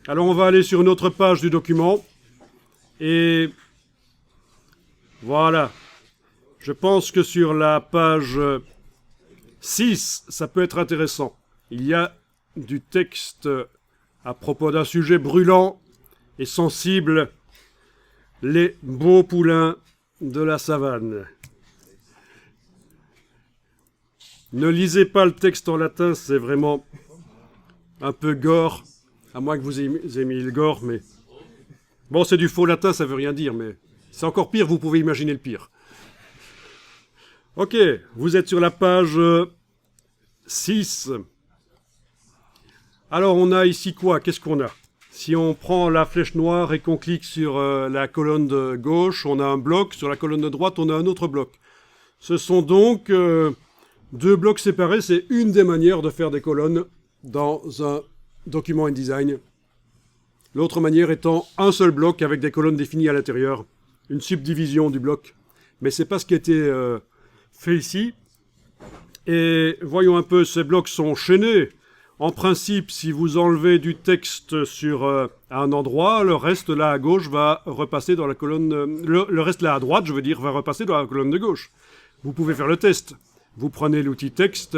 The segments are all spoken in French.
Alors on va aller sur une autre page du document. Et voilà. Je pense que sur la page 6, ça peut être intéressant. Il y a du texte à propos d'un sujet brûlant et sensible, les beaux poulains de la savane. Ne lisez pas le texte en latin, c'est vraiment un peu gore, à moins que vous aimiez le gore, mais... Bon, c'est du faux latin, ça veut rien dire, mais c'est encore pire, vous pouvez imaginer le pire. Ok, vous êtes sur la page 6. Alors, on a ici quoi? Qu'est-ce qu'on a? Si on prend la flèche noire et qu'on clique sur la colonne de gauche, on a un bloc. Sur la colonne de droite, on a un autre bloc. Ce sont donc deux blocs séparés. C'est une des manières de faire des colonnes dans un document InDesign. L'autre manière étant un seul bloc avec des colonnes définies à l'intérieur. Une subdivision du bloc. Mais ce n'est pas ce qui a été fait ici. Et voyons un peu, ces blocs sont chaînés. En principe, si vous enlevez du texte sur un endroit, le reste là à gauche va repasser dans la colonne... Le reste là à droite, je veux dire, va repasser dans la colonne de gauche. Vous pouvez faire le test. Vous prenez l'outil texte,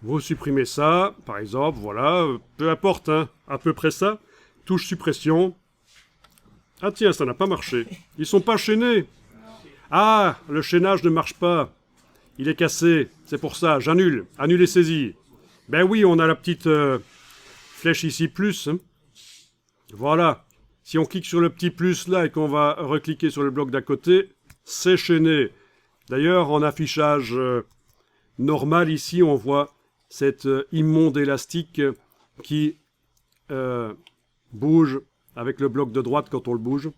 vous supprimez ça, par exemple, voilà, peu importe, hein, à peu près ça. Touche suppression. Ah tiens, ça n'a pas marché. Ils sont pas chaînés. Ah, le chaînage ne marche pas. Il est cassé. C'est pour ça, j'annule. Annuler saisie. Ben oui, on a la petite flèche ici, plus. Hein. Voilà. Si on clique sur le petit plus là et qu'on va recliquer sur le bloc d'à côté, c'est chaîné. D'ailleurs, en affichage normal ici, on voit cet immonde élastique qui bouge avec le bloc de droite quand on le bouge.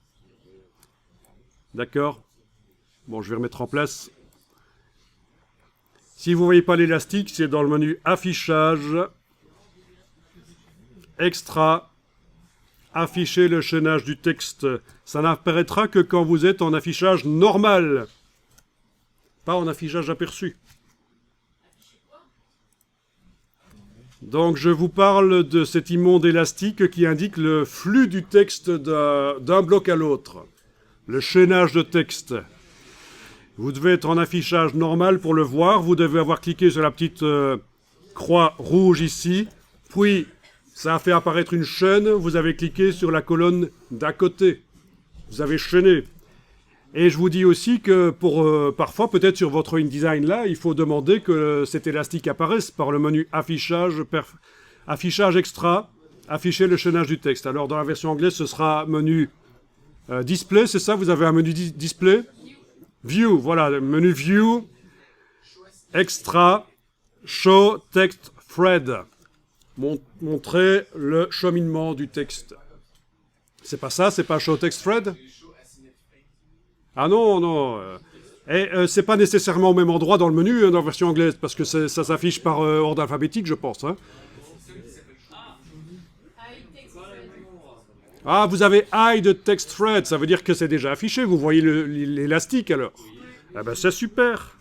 D'accord? Bon, je vais remettre en place. Si vous ne voyez pas l'élastique, c'est dans le menu Affichage, Extra, Afficher le chaînage du texte. Ça n'apparaîtra que quand vous êtes en affichage normal, pas en affichage aperçu. Donc je vous parle de cet immonde élastique qui indique le flux du texte d'un bloc à l'autre. Le chaînage de texte. Vous devez être en affichage normal pour le voir. Vous devez avoir cliqué sur la petite croix rouge ici. Puis, ça a fait apparaître une chaîne. Vous avez cliqué sur la colonne d'à côté. Vous avez chaîné. Et je vous dis aussi que parfois, peut-être sur votre InDesign là, il faut demander que cet élastique apparaisse par le menu Affichage, Affichage extra, Afficher le chaînage du texte. Alors, dans la version anglaise, ce sera menu Display, c'est ça? Vous avez un menu Display? View, voilà, le menu View, Extra, Show Text Thread. Montrer le cheminement du texte. C'est pas ça, c'est pas Show Text Thread? Ah non, non. C'est pas nécessairement au même endroit dans le menu, dans la version anglaise, parce que ça s'affiche par ordre alphabétique, je pense. Hein. Ah, vous avez Hide Text Thread, ça veut dire que c'est déjà affiché, vous voyez l'élastique alors. Ah ben c'est super.